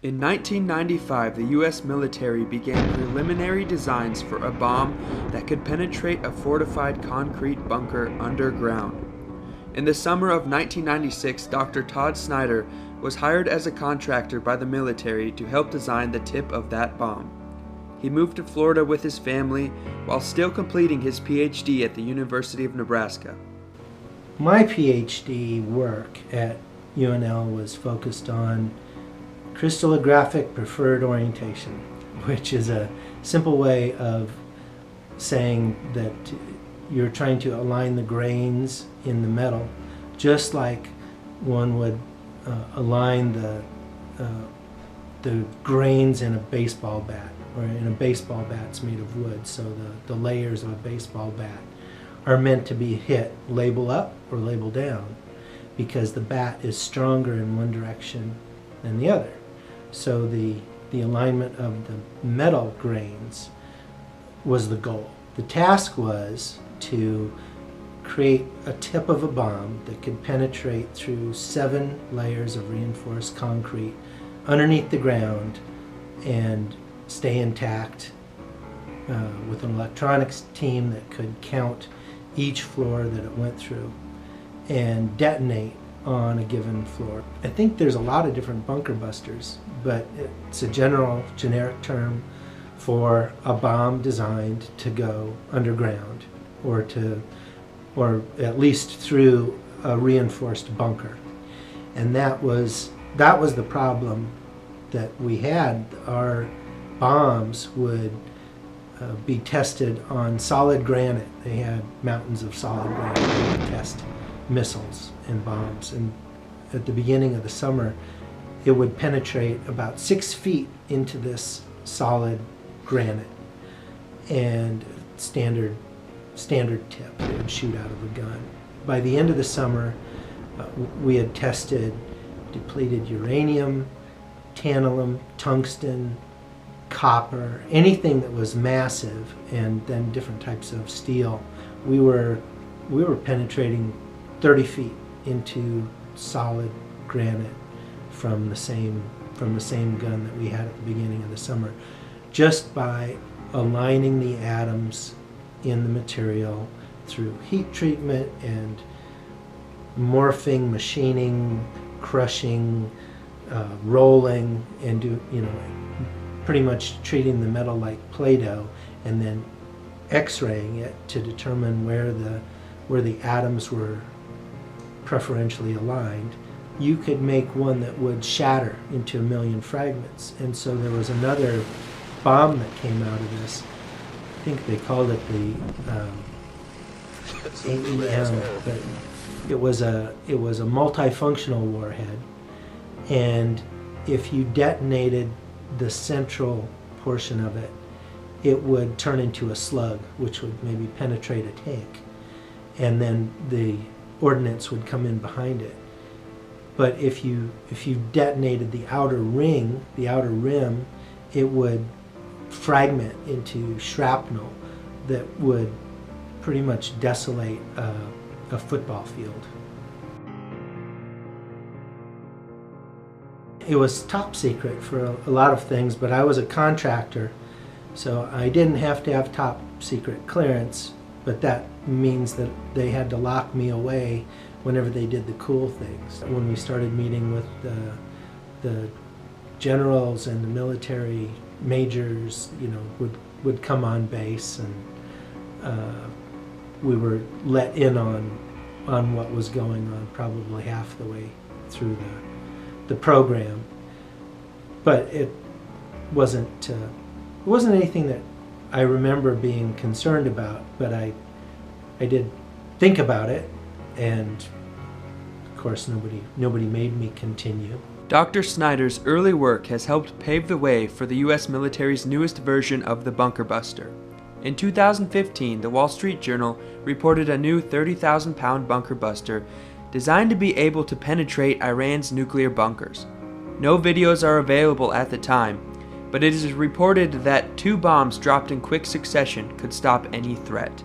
In 1995, the U.S. military began preliminary designs for a bomb that could penetrate a fortified concrete bunker underground. In the summer of 1996, Dr. Todd Snyder was hired as a contractor by the military to help design the tip of that bomb. He moved to Florida with his family while still completing his PhD at the University of Nebraska. My PhD work at UNL was focused on crystallographic preferred orientation, which is a simple way of saying that you're trying to align the grains in the metal, just like one would align the grains in a baseball bat, or in a baseball bat's made of wood. So the layers of a baseball bat are meant to be hit label up or label down, because the bat is stronger in one direction than the other. So the alignment of the metal grains was the goal. The task was to create a tip of a bomb that could penetrate through 7 layers of reinforced concrete underneath the ground and stay intact, with an electronics team that could count each floor that it went through and detonate on a given floor. I think there's a lot of different bunker busters, but it's a generic term for a bomb designed to go underground, or at least through a reinforced bunker. And that was the problem that we had. Our bombs would be tested on solid granite. They had mountains of solid granite. They would test missiles and bombs, and at the beginning of the summer it would penetrate about 6 feet into this solid granite, and standard tip. It would shoot out of a gun. By the end of the summer, we had tested depleted uranium, tantalum, tungsten, copper, anything that was massive, and then different types of steel. We were penetrating 30 feet into solid granite from the same gun that we had at the beginning of the summer, just by aligning the atoms in the material through heat treatment and morphing, machining, crushing, rolling, and pretty much treating the metal like Play-Doh, and then X-raying it to determine where the atoms were preferentially aligned. You could make one that would shatter into 1 million fragments. And so there was another bomb that came out of this. I think they called it the AEM, but it was a multifunctional warhead. And if you detonated the central portion of it, it would turn into a slug, which would maybe penetrate a tank, and then the ordnance would come in behind it. But if you detonated the outer ring, the outer rim, it would fragment into shrapnel that would pretty much desolate a football field. It was top secret for a lot of things, but I was a contractor, so I didn't have to have top secret clearance, but that means that they had to lock me away whenever they did the cool things. When we started meeting with the generals and the military majors, would come on base, and we were let in on what was going on probably half the way through the program. But it wasn't anything that I remember being concerned about, but I did think about it, and of course nobody made me continue. Dr. Snyder's early work has helped pave the way for the U.S. military's newest version of the bunker buster. In 2015, the Wall Street Journal reported a new 30,000-pound bunker buster designed to be able to penetrate Iran's nuclear bunkers. No videos are available at the time, but it is reported that 2 bombs dropped in quick succession could stop any threat.